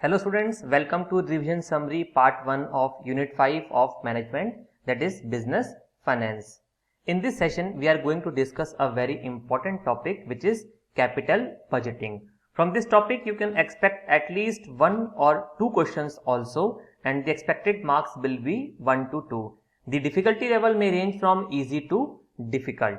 Hello students, welcome to revision summary part 1 of unit 5 of management, that is business finance. In this session we are going to discuss a very important topic, which is capital budgeting. From this topic you can expect at least 1 or 2 questions also, and the expected marks will be 1 to 2. The difficulty level may range from easy to difficult.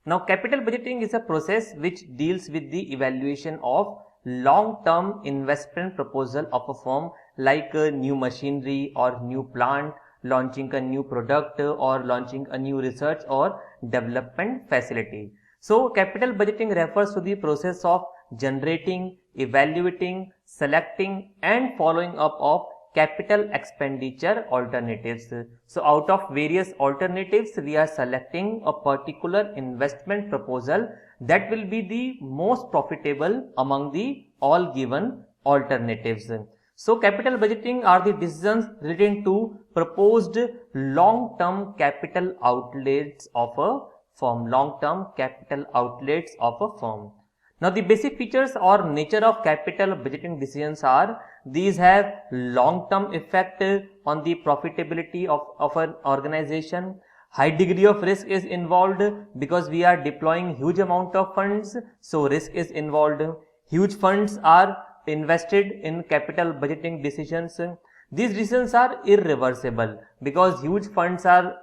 Now capital budgeting is a process which deals with the evaluation of long-term investment proposal of a firm, like a new machinery or new plant, launching a new product or launching a new research or development facility. So capital budgeting refers to the process of generating, evaluating, selecting and following up of capital expenditure alternatives. So out of various alternatives we are selecting a particular investment proposal that will be the most profitable among the all given alternatives. So capital budgeting are the decisions relating to proposed long-term capital outlets of a firm. Now the basic features or nature of capital budgeting decisions are: these have long-term effect on the profitability of an organization. High degree of risk is involved because we are deploying huge amount of funds, so risk is involved. Huge funds are invested in capital budgeting decisions. These decisions are irreversible because huge funds are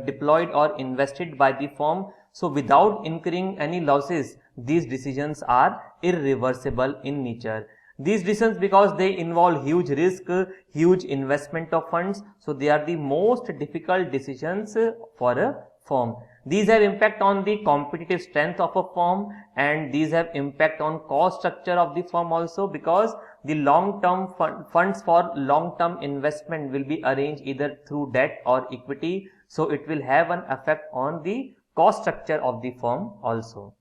deployed or invested by the firm, so without incurring any losses, these decisions are irreversible in nature. These decisions, because they involve huge risk, huge investment of funds, so they are the most difficult decisions for a firm. These have impact on the competitive strength of a firm, and these have impact on cost structure of the firm also, because the long-term funds for long-term investment will be arranged either through debt or equity, so it will have an effect on the cost structure of the firm also.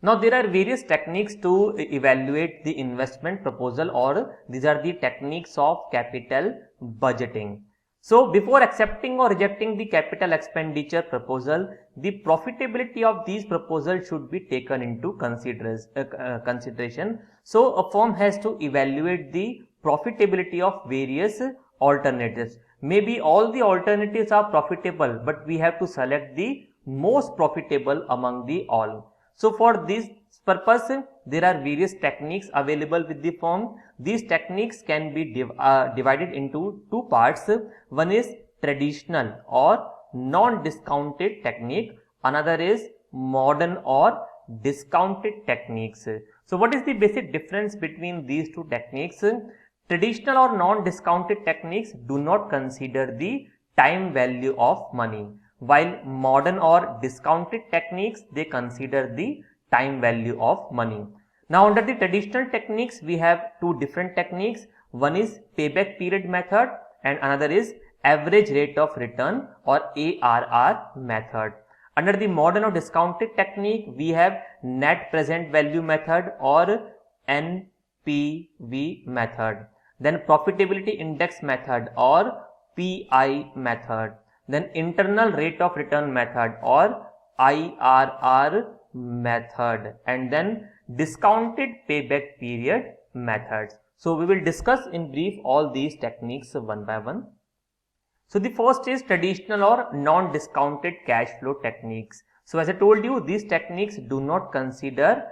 Now there are various techniques to evaluate the investment proposal, or these are the techniques of capital budgeting. So before accepting or rejecting the capital expenditure proposal, the profitability of these proposals should be taken into consideration. So a firm has to evaluate the profitability of various alternatives. Maybe all the alternatives are profitable, but we have to select the most profitable among the all. So for this purpose, there are various techniques available with the firm. These techniques can be divided into two parts. One is traditional or non-discounted technique. Another is modern or discounted techniques. So what is the basic difference between these two techniques? Traditional or non-discounted techniques do not consider the time value of money, while modern or discounted techniques, they consider the time value of money. Now under the traditional techniques, we have two different techniques. One is payback period method and another is average rate of return or ARR method. Under the modern or discounted technique, we have net present value method or NPV method. Then profitability index method or PI method. Then internal rate of return method or IRR method, and then discounted payback period methods. So we will discuss in brief all these techniques one by one. So the first is traditional or non-discounted cash flow techniques. So as I told you, these techniques do not consider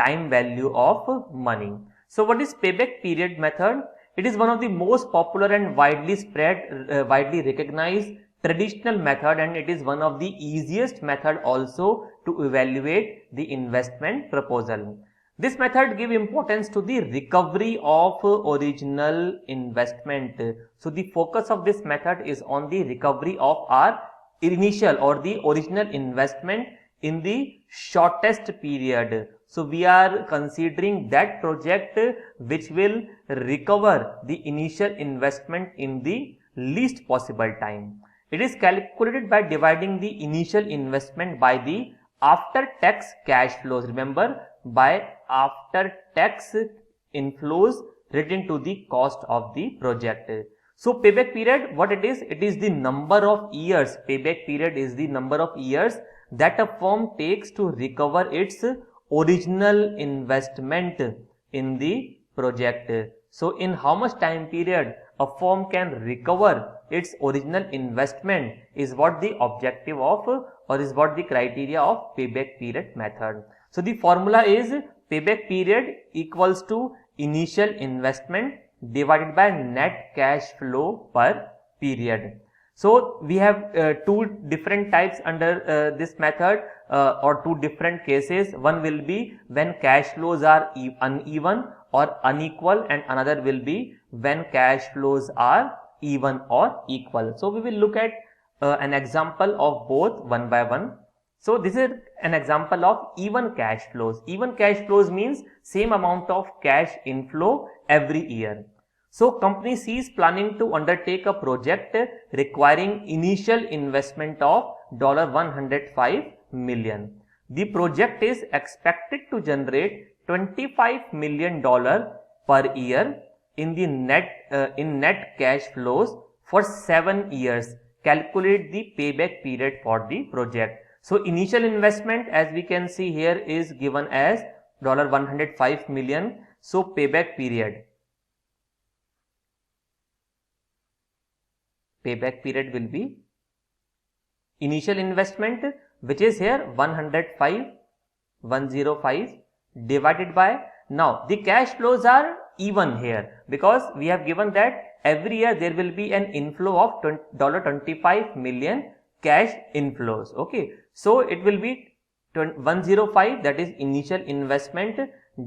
time value of money. So what is payback period method? It is one of the most popular and widely recognized traditional method, and it is one of the easiest method also to evaluate the investment proposal. This method gives importance to the recovery of original investment. So the focus of this method is on the recovery of our initial or the original investment in the shortest period. So we are considering that project which will recover the initial investment in the least possible time. It is calculated by dividing the initial investment by the after tax cash flows. Remember, by after tax inflows written to the cost of the project. So payback period, what it is the number of years. Payback period is the number of years that a firm takes to recover its original investment in the project. So in how much time period a firm can recover its original investment is what the objective of or is what the criteria of payback period method. So the formula is payback period equals to initial investment divided by net cash flow per period. So we have two different types under this method or two different cases. One will be when cash flows are uneven or unequal, and another will be when cash flows are even or equal. So we will look at an example of both one by one. So this is an example of even cash flows. Even cash flows means same amount of cash inflow every year. So company C is planning to undertake a project requiring initial investment of $105 million. The project is expected to generate $25 million per year in the net cash flows for 7 years. Calculate the payback period for the project. So initial investment, as we can see here, is given as $105 million. So payback period will be initial investment, which is here 105 divided by, now the cash flows are even here because we have given that every year there will be an inflow of $25 million cash inflows. Okay, so it will be 105, that is initial investment,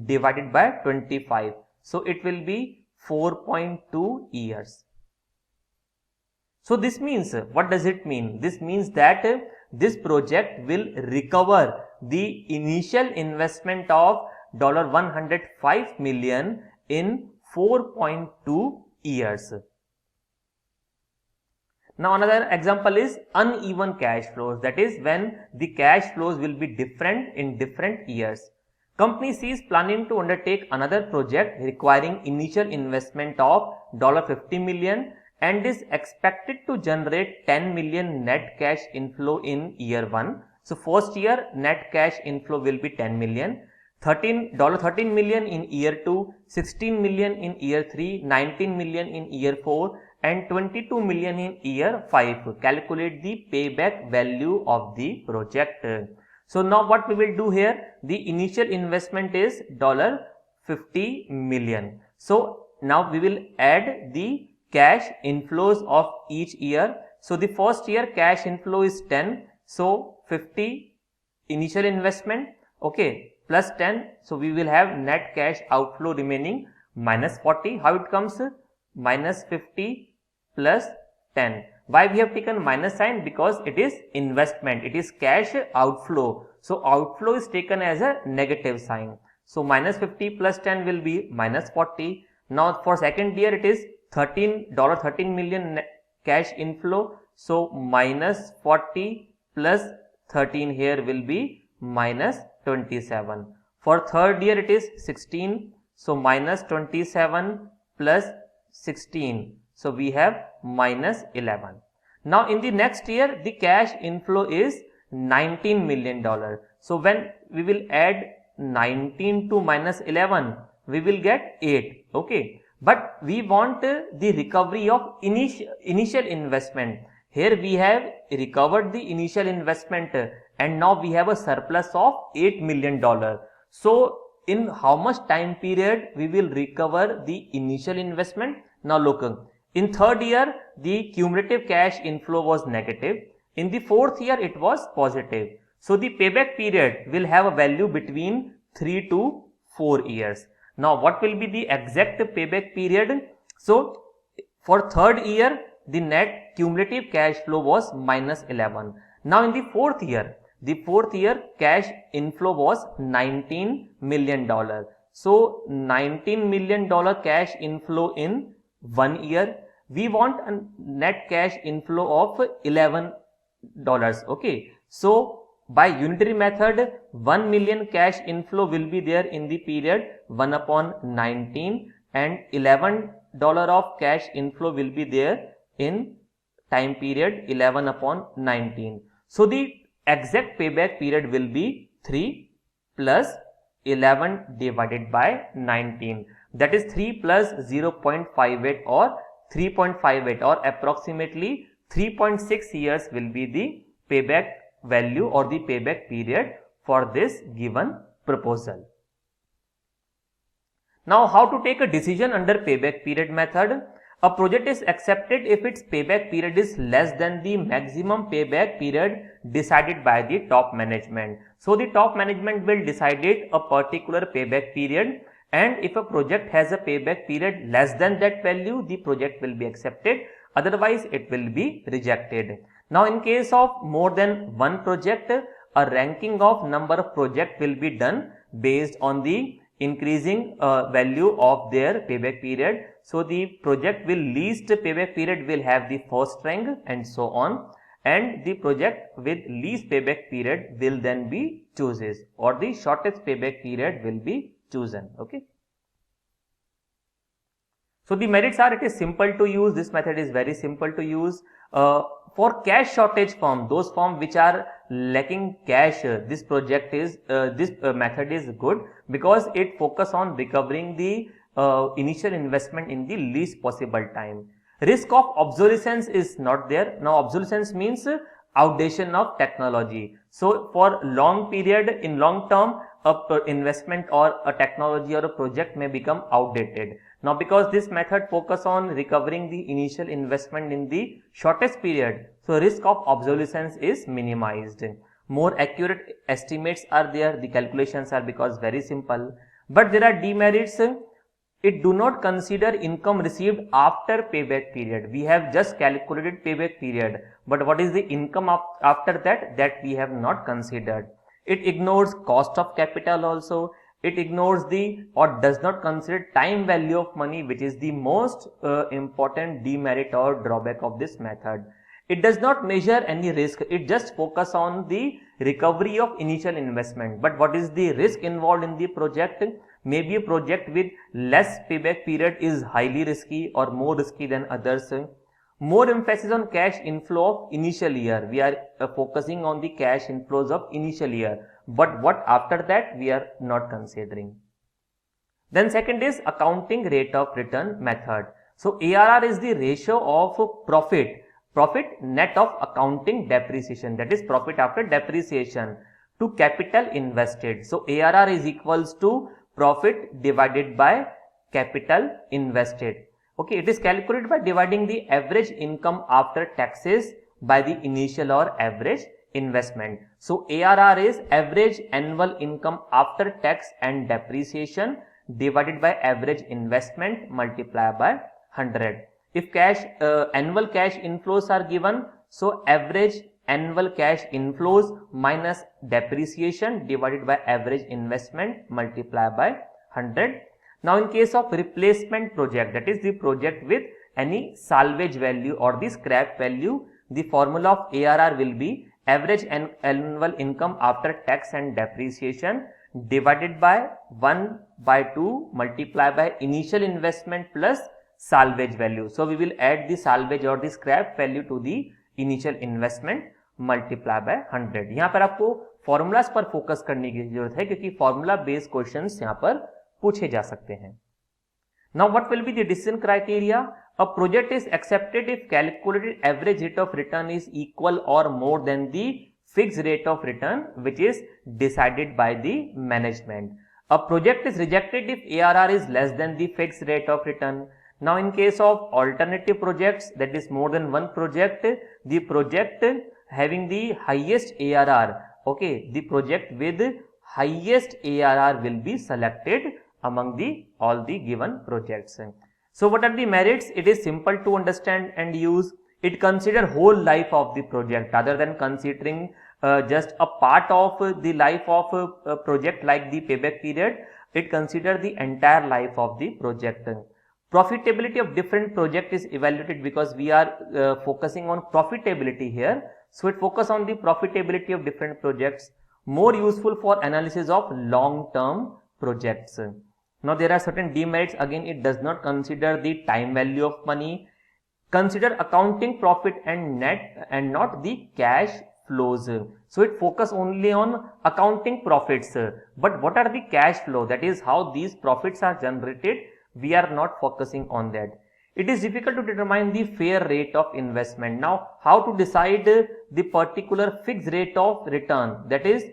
divided by 25. So it will be 4.2 years. So this means, what does it mean? This means that this project will recover the initial investment of $105 million in 4.2 years. Now another example is uneven cash flows, that is when the cash flows will be different in different years. Company C is planning to undertake another project requiring initial investment of $50 million and is expected to generate 10 million net cash inflow in year 1. So first year net cash inflow will be 10 million, $13 million in year 2, 16 million in year 3, 19 million in year 4 and 22 million in year 5. Calculate the payback value of the project. So now what we will do here, the initial investment is $50 million. So now we will add the cash inflows of each year. So the first year cash inflow is 10, so 50 initial investment, okay, plus 10, so we will have net cash outflow remaining minus 40. How it comes? Minus 50 plus 10. Why we have taken minus sign? Because it is investment, it is cash outflow, so outflow is taken as a negative sign. So minus 50 plus 10 will be minus 40. Now for second year it is $13 million cash inflow, so minus 40 plus 13 here will be minus 27. For third year it is 16, so minus 27 plus 16, so we have minus 11. Now in the next year the cash inflow is $19 million. So when we will add 19 to minus 11, we will get 8. Okay. But we want the recovery of initial investment. Here we have recovered the initial investment and now we have a surplus of $8 million. So in how much time period we will recover the initial investment? Now look, in third year the cumulative cash inflow was negative. In the fourth year it was positive. So the payback period will have a value between 3 to 4 years. Now what will be the exact payback period? So for third year the net cumulative cash flow was minus 11. Now in the fourth year cash inflow was $19 million. So $19 million cash inflow in 1 year. We want a net cash inflow of $11. Okay. So by unitary method, 1 million cash inflow will be there in the period 1 upon 19 and $11 of cash inflow will be there in time period 11 upon 19. So the exact payback period will be 3 plus 11 divided by 19. that is 3 plus 0.58 or 3.58 or approximately 3.6 years will be the payback value or the payback period for this given proposal. Now, how to take a decision under payback period method? A project is accepted if its payback period is less than the maximum payback period decided by the top management. So, the top management will decide a particular payback period, and if a project has a payback period less than that value, the project will be accepted, otherwise it will be rejected. Now, in case of more than one project, a ranking of number of projects will be done based on the increasing value of their payback period. So, the project with least payback period will have the first rank and so on, and the project with least payback period will then be chosen, or the shortest payback period will be chosen. Okay. So, the merits are, it is simple to use, this method is very simple to use. For cash shortage firm, those firm which are lacking cash, this project is method is good because it focus on recovering the initial investment in the least possible time. Risk of obsolescence is not there. Now, obsolescence means outdated of technology. So, for long period, in long term, a investment or a technology or a project may become outdated. Now, because this method focus on recovering the initial investment in the shortest period, so risk of obsolescence is minimized. More accurate estimates are there, the calculations are because very simple, but there are demerits. It do not consider income received after payback period. We have just calculated payback period, but what is the income after that we have not considered. It ignores cost of capital also. It ignores the or does not consider time value of money, which is the most important demerit or drawback of this method. It does not measure any risk. It just focus on the recovery of initial investment. But what is the risk involved in the project? Maybe a project with less payback period is highly risky or more risky than others. More emphasis on cash inflow of initial year. We are focusing on the cash inflows of initial year, but what after that we are not considering. Then second is accounting rate of return method. So, ARR is the ratio of profit net of accounting depreciation, that is profit after depreciation, to capital invested. So, ARR is equals to profit divided by capital invested. Okay, it is calculated by dividing the average income after taxes by the initial or average investment. So, ARR is average annual income after tax and depreciation divided by average investment multiplied by 100. If annual cash inflows are given, so average annual cash inflows minus depreciation divided by average investment multiplied by 100. Now, in case of replacement project, that is the project with any salvage value or the scrap value, the formula of ARR will be average annual income after tax and depreciation divided by 1/2 multiplied by initial investment plus salvage value. So, we will add the salvage or the scrap value to the initial investment multiplied by 100. यहाँ पर आपको formulas पर focus करने की जरूरत है क्योंकि formula based questions यहाँ पर पूछे जा सकते हैं. Now, what will be the decision criteria? A project is accepted if calculated average rate of return is equal or more than the fixed rate of return which is decided by the management. A project is rejected if ARR is less than the fixed rate of return. Now, in case of alternative projects, that is more than one project, the project having the highest ARR, okay, the project with highest ARR will be selected among all the given projects. So, what are the merits? It is simple to understand and use. It consider whole life of the project rather than considering just a part of the life of a project like the payback period. It consider the entire life of the project. Profitability of different project is evaluated because we are focusing on profitability here. So, it focus on the profitability of different projects, more useful for analysis of long term projects. Now, there are certain demerits. Again, it does not consider the time value of money, consider accounting profit and net and not the cash flows. So, it focus only on accounting profits, but what are the cash flow, that is how these profits are generated, we are not focusing on that. It is difficult to determine the fair rate of investment. Now, how to decide the particular fixed rate of return, that is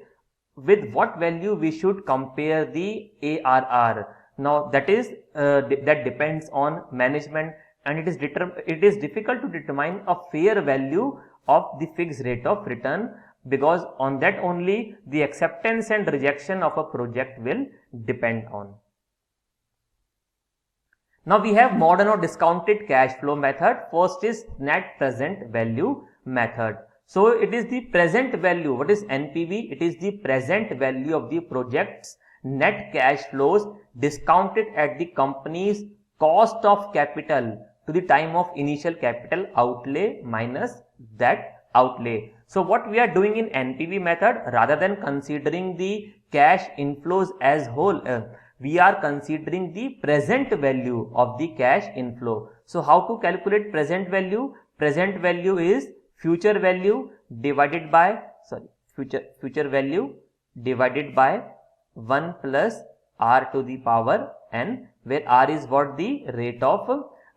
with what value we should compare the ARR. Now that is that depends on management, and it is difficult to determine a fair value of the fixed rate of return, because on that only the acceptance and rejection of a project will depend on. Now we have modern or discounted cash flow method. First is net present value method. So it is the present value. What is NPV? It is the present value of the project's net cash flows discounted at the company's cost of capital to the time of initial capital outlay minus that outlay. So what we are doing in NPV method, rather than considering the cash inflows as whole, we are considering the present value of the cash inflow. So how to calculate present value? Present value is future value divided by future value divided by 1 plus r to the power n, where r is what the rate of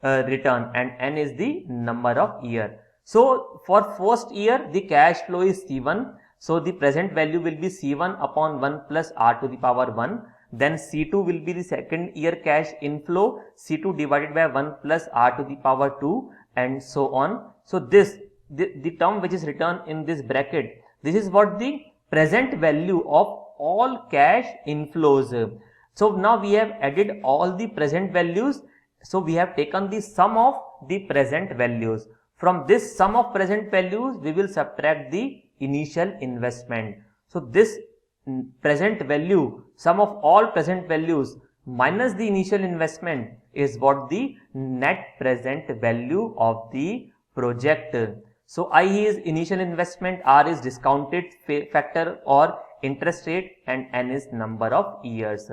return and n is the number of year. So for first year the cash flow is C1, so the present value will be C1 upon 1 plus r to the power 1. Then C2 will be the second year cash inflow, C2 divided by 1 plus r to the power 2, and so on. So this the term which is written in this bracket, this is what the present value of all cash inflows. So now we have added all the present values, so we have taken the sum of the present values. From this sum of present values we will subtract the initial investment. So this present value, sum of all present values minus the initial investment, is what the net present value of the project. So I is initial investment, R is discounted factor or interest rate, and N is number of years.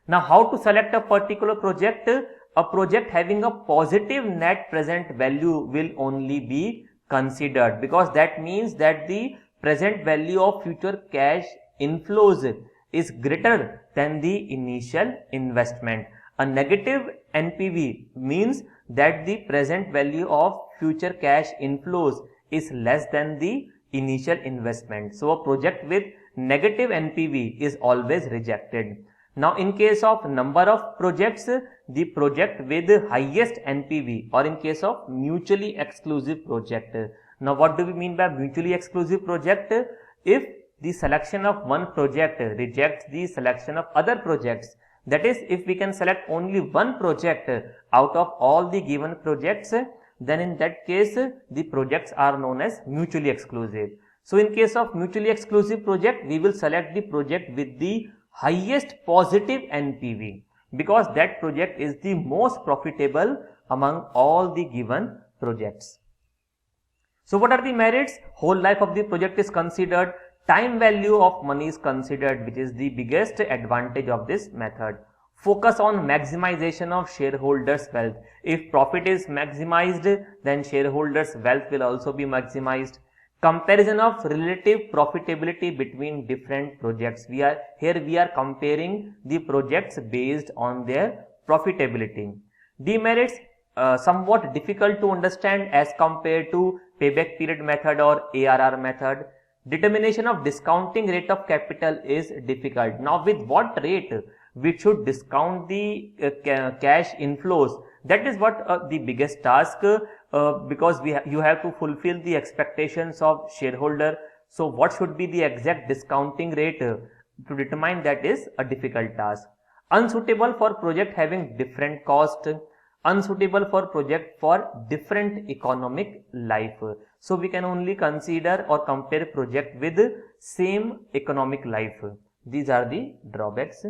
Now how to select a particular project? A project having a positive net present value will only be considered, because that means that the present value of future cash inflows is greater than the initial investment. A negative NPV means that the present value of future cash inflows is less than the initial investment. So a project with negative NPV is always rejected. Now in case of number of projects, the project with highest NPV, or in case of mutually exclusive project. Now what do we mean by mutually exclusive project? If the selection of one project rejects the selection of other projects, that is, if we can select only one project out of all the given projects, then in that case the projects are known as mutually exclusive. So in case of mutually exclusive project, we will select the project with the highest positive NPV, because that project is the most profitable among all the given projects. So what are the merits? Whole life of the project is considered, time value of money is considered, which is the biggest advantage of this method. Focus on maximization of shareholders' wealth. If profit is maximized, then shareholders' wealth will also be maximized. Comparison of relative profitability between different projects. We are comparing the projects based on their profitability. Demerits, somewhat difficult to understand as compared to payback period method or ARR method. Determination of discounting rate of capital is difficult. Now with what rate we should discount the cash inflows, that is what the biggest task, because you have to fulfill the expectations of shareholder. So what should be the exact discounting rate to determine, that is a difficult task. Unsuitable for project having different cost, unsuitable for project for different economic life. So we can only consider or compare project with same economic life. These are the drawbacks.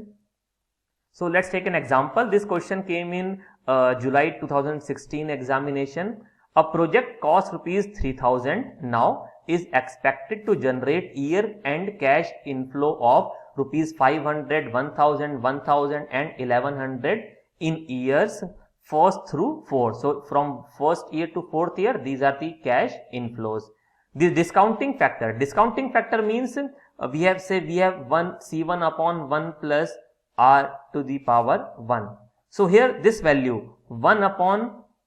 So let's take an example. This question came in July 2016 examination. A project cost rupees 3000 now is expected to generate year end cash inflow of rupees 500, 1000, 1000 and 1100 in years 1st through 4th. So from first year to fourth year, these are the cash inflows. The discounting factor. Discounting factor means we have 1 C1 upon 1 plus r to the power 1. So here this value 1 upon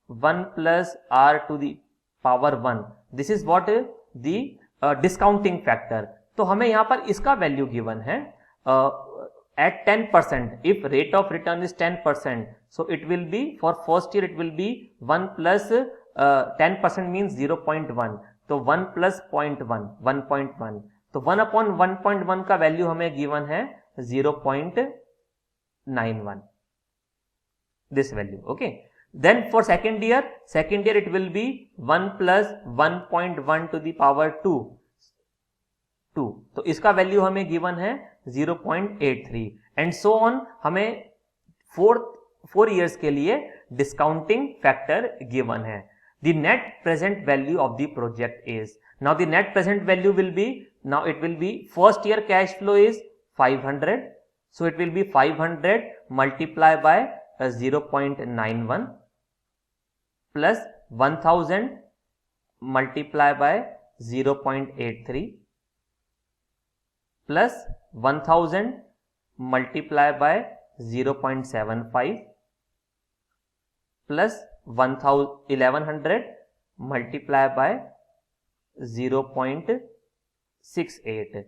1 plus r to the power 1, this is what the discounting factor. तो हमें यहाँ पर इसका value given है at 10%. If rate of return is 10%, so it will be for first year it will be 1 plus 10% means 0.1. तो 1 plus 0.1 1.1. तो 1 upon 1.1 का value हमें गिवन है 0.91. This value. Okay. Then for second year it will be 1 plus 1.1 to the power 2. तो इसका value हमें given है 0.83 and so on. हमें 4 years के लिए डिस्काउंटिंग फैक्टर गिवन है. The net present value of the project is, now the net present value will be, now it will be first year cash flow is 500, so it will be 500 multiplied by 0.91 plus 1000 multiplied by 0.83 plus 1000 multiplied by 0.75 plus 1100 multiplied by 0.68.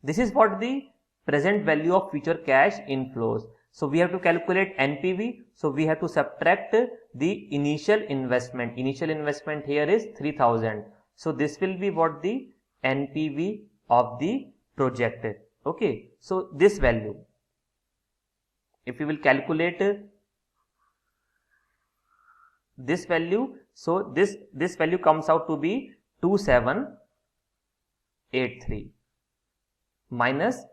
This is what the present value of future cash inflows. So we have to calculate NPV. So we have to subtract the initial investment. Initial investment here is 3000. So this will be what the NPV of the project. Okay. So this value, if we will calculate this value, so this value comes out to be 2783 minus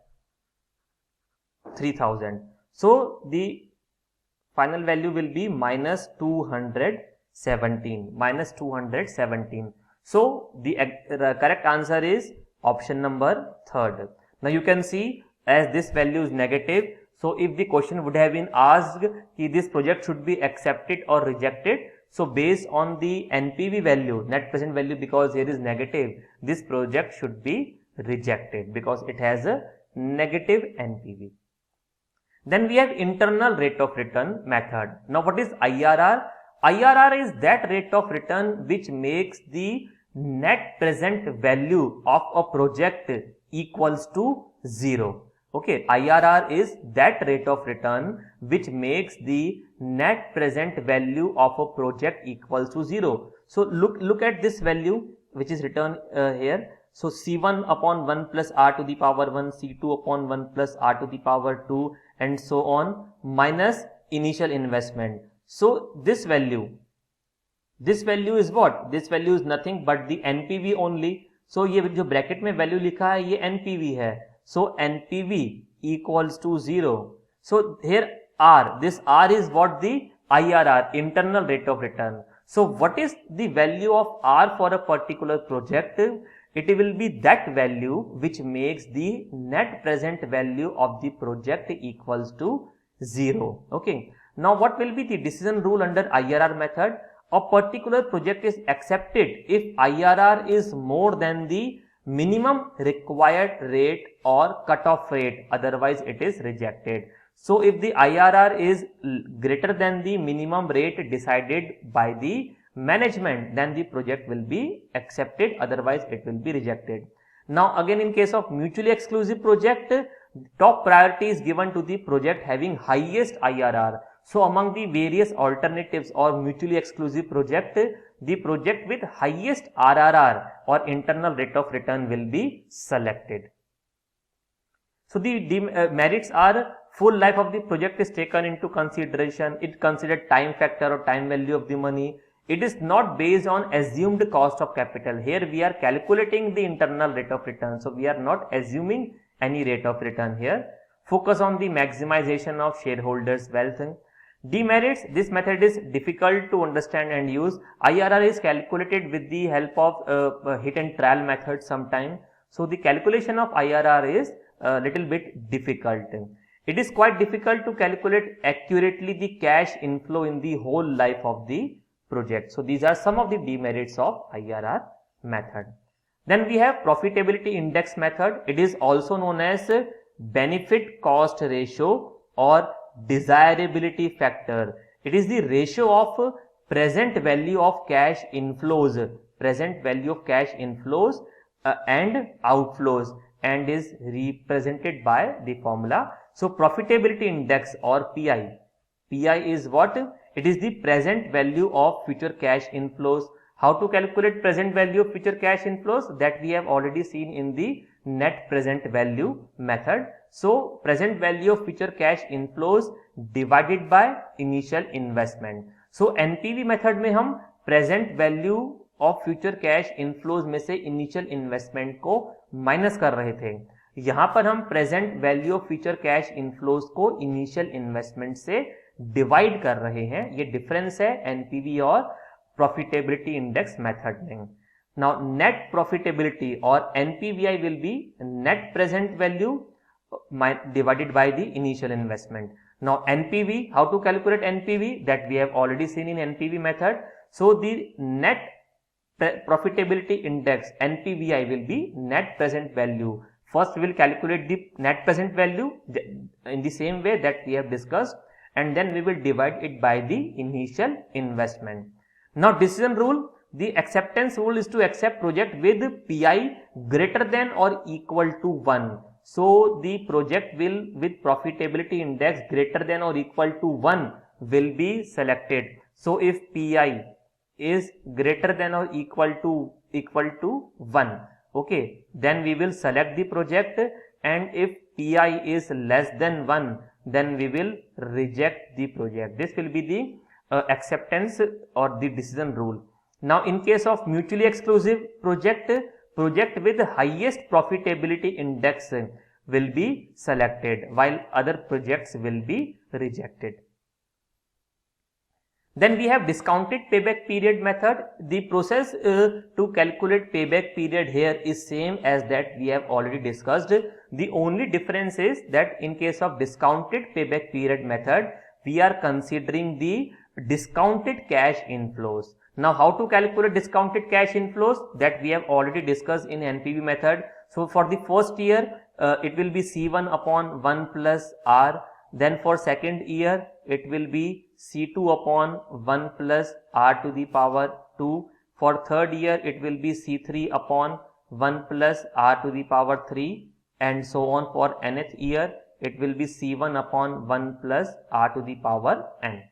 3000. So the final value will be minus 217. So the correct answer is option number 3rd. Now you can see as this value is negative, so if the question would have been asked if this project should be accepted or rejected, so based on the NPV value, net present value, because here is negative, this project should be rejected because it has a negative NPV. Then we have internal rate of return method. Now what is IRR? IRR is that rate of return which makes the net present value of a project equals to 0. Okay, IRR is that rate of return which makes the net present value of a project equals to 0. So look at this value which is written here. So C1 upon 1 plus R to the power 1, C2 upon 1 plus R to the power 2 and so on minus initial investment. So this value is what? This value is nothing but the NPV only. So ये जो bracket में value लिखा है ये NPV है. So NPV equals to 0. So here R, this R is what? The IRR, internal rate of return. So what is the value of R for a particular project? It will be that value which makes the net present value of the project equals to 0. Okay. Now what will be the decision rule under IRR method? A particular project is accepted if IRR is more than the minimum required rate or cutoff rate, otherwise it is rejected. So if the IRR is greater than the minimum rate decided by the management, then the project will be accepted, otherwise it will be rejected. Now again in case of mutually exclusive project, top priority is given to the project having highest IRR. So among the various alternatives or mutually exclusive project, the project with highest RRR or internal rate of return will be selected. So the merits are full life of the project is taken into consideration. It considered time factor or time value of the money. It is not based on assumed cost of capital. Here we are calculating the internal rate of return. So we are not assuming any rate of return here. Focus on the maximization of shareholders' wealth. Demerits, this method is difficult to understand and use. IRR is calculated with the help of hit and trial method sometime. So the calculation of IRR is a little bit difficult. It is quite difficult to calculate accurately the cash inflow in the whole life of the project. So these are some of the demerits of IRR method. Then we have profitability index method. It is also known as benefit cost ratio or desirability factor. It is the ratio of present value of cash inflows, and outflows, and is represented by the formula. So profitability index or PI. PI is what? It is the present value of future cash inflows. How to calculate present value of future cash inflows? That we have already seen in the net present value method. So present value of future cash inflows divided by initial investment. So NPV method में हम present value of future cash inflows में से initial investment को minus कर रहे थे. यहाँ पर हम present value of future cash inflows को initial investment से divide कर रहे हैं. ये difference है NPV और profitability index method में. Now net profitability or NPVI will be net present value divided by the initial investment. Now NPV, how to calculate NPV? That we have already seen in NPV method. So the net profitability index NPVI will be net present value. First we will calculate the net present value in the same way that we have discussed, and then we will divide it by the initial investment. Now decision rule. The acceptance rule is to accept project with PI greater than or equal to 1. So the project will with profitability index greater than or equal to 1 will be selected. So if PI is greater than or equal to 1, okay, then we will select the project, and if PI is less than 1, then we will reject the project. This will be the acceptance or the decision rule. Now in case of mutually exclusive project with highest profitability index will be selected, while other projects will be rejected. Then we have discounted payback period method. The process to calculate payback period here is same as that we have already discussed. The only difference is that in case of discounted payback period method, we are considering the discounted cash inflows. Now how to calculate discounted cash inflows? That we have already discussed in NPV method. So for the first year it will be C1 upon 1 plus R. Then for second year it will be C2 upon 1 plus R to the power 2. For third year it will be C3 upon 1 plus R to the power 3, and so on. For nth year it will be C1 upon 1 plus R to the power n.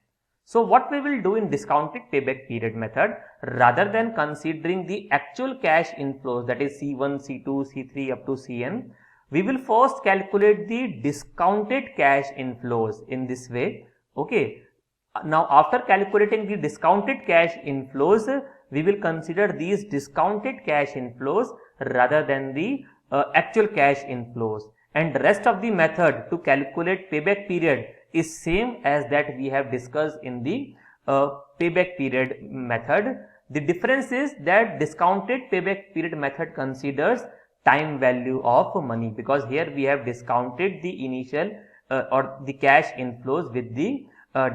So what we will do in discounted payback period method, rather than considering the actual cash inflows, that is C1, C2, C3 up to Cn, we will first calculate the discounted cash inflows in this way. Okay. Now after calculating the discounted cash inflows, we will consider these discounted cash inflows rather than the actual cash inflows, and the rest of the method to calculate payback period is same as that we have discussed in the payback period method. The difference is that discounted payback period method considers time value of money, because here we have discounted the initial or the cash inflows with the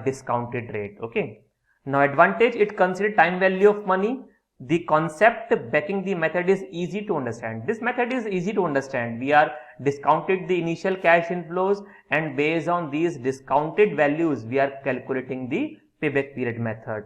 discounted rate. Okay. Now advantage, it considers time value of money. The concept backing the method is easy to understand. This method is easy to understand. We are discounted the initial cash inflows, and based on these discounted values we are calculating the payback period method.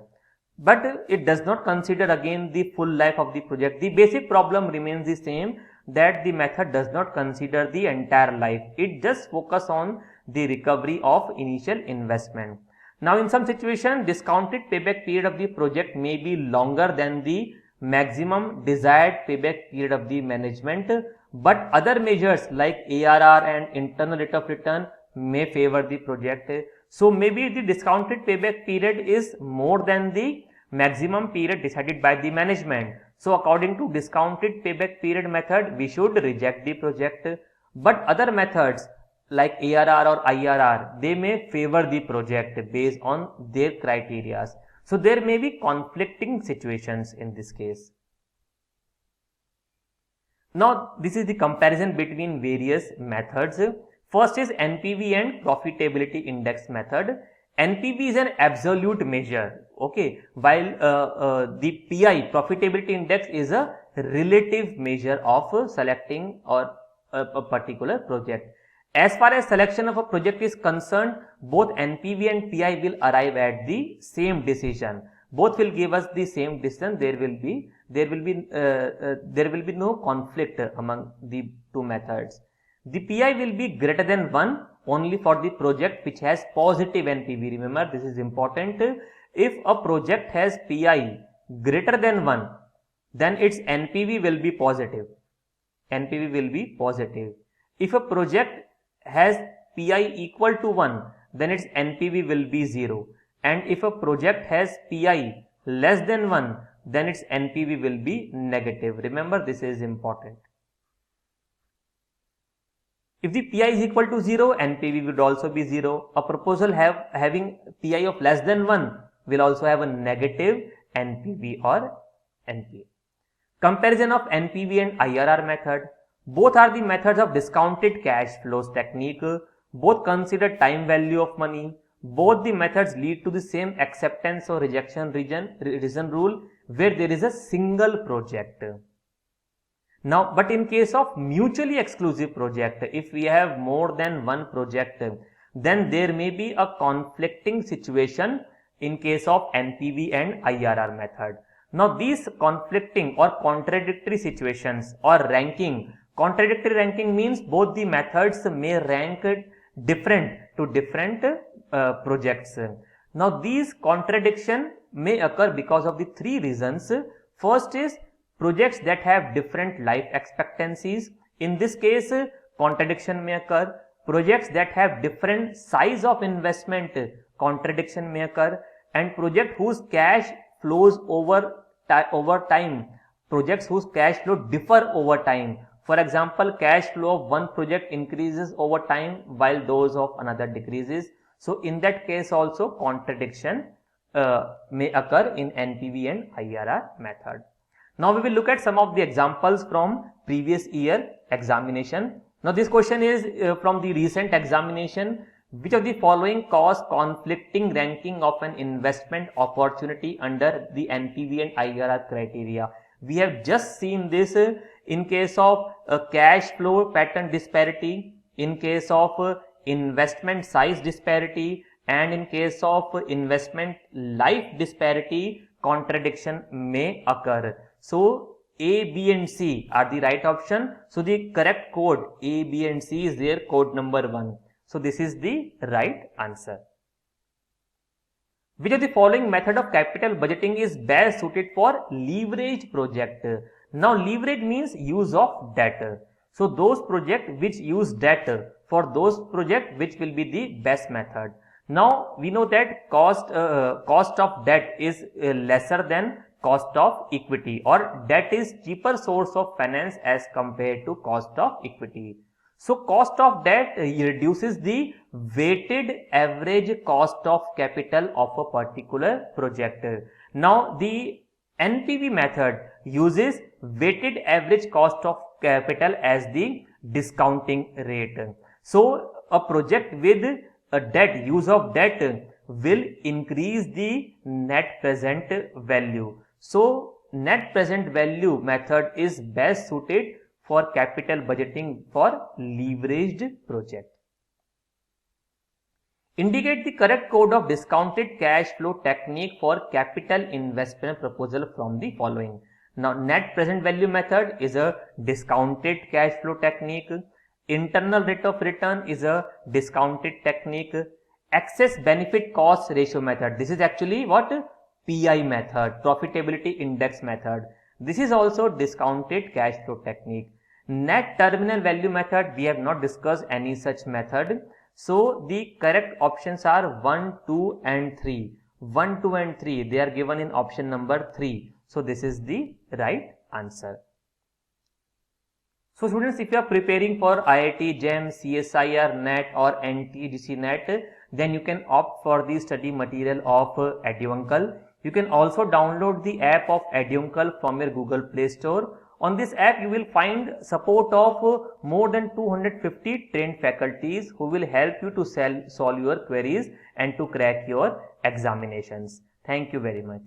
But it does not consider again the full life of the project. The basic problem remains the same, that the method does not consider the entire life. It just focus on the recovery of initial investment. Now in some situation, discounted payback period of the project may be longer than the maximum desired payback period of the management, but other measures like ARR and internal rate of return may favor the project. So maybe the discounted payback period is more than the maximum period decided by the management. So according to discounted payback period method, we should reject the project. But other methods like ARR or IRR, they may favor the project based on their criteria. So there may be conflicting situations in this case. Now this is the comparison between various methods. First is NPV and profitability index method. NPV is an absolute measure, okay, while the PI, profitability index, is a relative measure of selecting or a particular project. As far as selection of a project is concerned, both NPV and PI will arrive at the same decision. Both will give us the same decision. There will be no conflict among the two methods. The PI will be greater than 1 only for the project which has positive NPV. Remember, this is important. If a project has PI greater than 1, then its NPV will be positive. NPV will be positive. If a project has PI equal to 1, then its NPV will be 0. And if a project has PI less than 1, then its NPV will be negative. Remember, this is important. If the PI is equal to 0, NPV would also be 0. A proposal having PI of less than 1 will also have a negative NPV or NPA. Comparison of NPV and IRR method. Both are the methods of discounted cash flows technique. Both consider time value of money. Both the methods lead to the same acceptance or rejection reason rule where there is a single project. Now, but in case of mutually exclusive project, if we have more than one project, then there may be a conflicting situation in case of NPV and IRR method. Now, these conflicting or contradictory situations or ranking, contradictory ranking means both the methods may rank different to different projects. Now, these contradiction may occur because of the three reasons. First is projects that have different life expectancies. In this case, contradiction may occur. Projects that have different size of investment, contradiction may occur. And project whose cash flows over time, projects whose cash flow differ over time. For example, cash flow of one project increases over time while those of another decreases. So, in that case also contradiction may occur in NPV and IRR method. Now, we will look at some of the examples from previous year examination. Now, this question is from the recent examination. Which of the following cause conflicting ranking of an investment opportunity under the NPV and IRR criteria? We have just seen this in case of cash flow pattern disparity, in case of investment size disparity, and in case of investment life disparity, contradiction may occur. So, A, B and C are the right option. So, the correct code A, B and C is their code number 1. So, this is the right answer. Which of the following method of capital budgeting is best suited for leveraged project? Now, leverage means use of debt. So, those projects which use debt, for those projects which will be the best method. Now, we know that cost of debt is lesser than cost of equity, or debt is cheaper source of finance as compared to cost of equity. So, cost of debt reduces the weighted average cost of capital of a particular project. Now, the NPV method uses weighted average cost of capital as the discounting rate. So, a project with a debt, use of debt will increase the net present value. So, net present value method is best suited for capital budgeting for leveraged project. Indicate the correct code of discounted cash flow technique for capital investment proposal from the following. Now, net present value method is a discounted cash flow technique. Internal rate of return is a discounted technique. Excess benefit cost ratio method. This is actually what? PI method, profitability index method. This is also discounted cash flow technique. Net terminal value method, we have not discussed any such method. So, the correct options are 1, 2 and 3. 1, 2 and 3, they are given in option number 3. So, this is the right answer. So, students, if you are preparing for IIT, JEM, CSIR, NET or NTGC NET, then you can opt for the study material of EduUncle. You can also download the app of EduUncle from your Google Play Store. On this app, you will find support of more than 250 trained faculties who will help you to solve your queries and to crack your examinations. Thank you very much.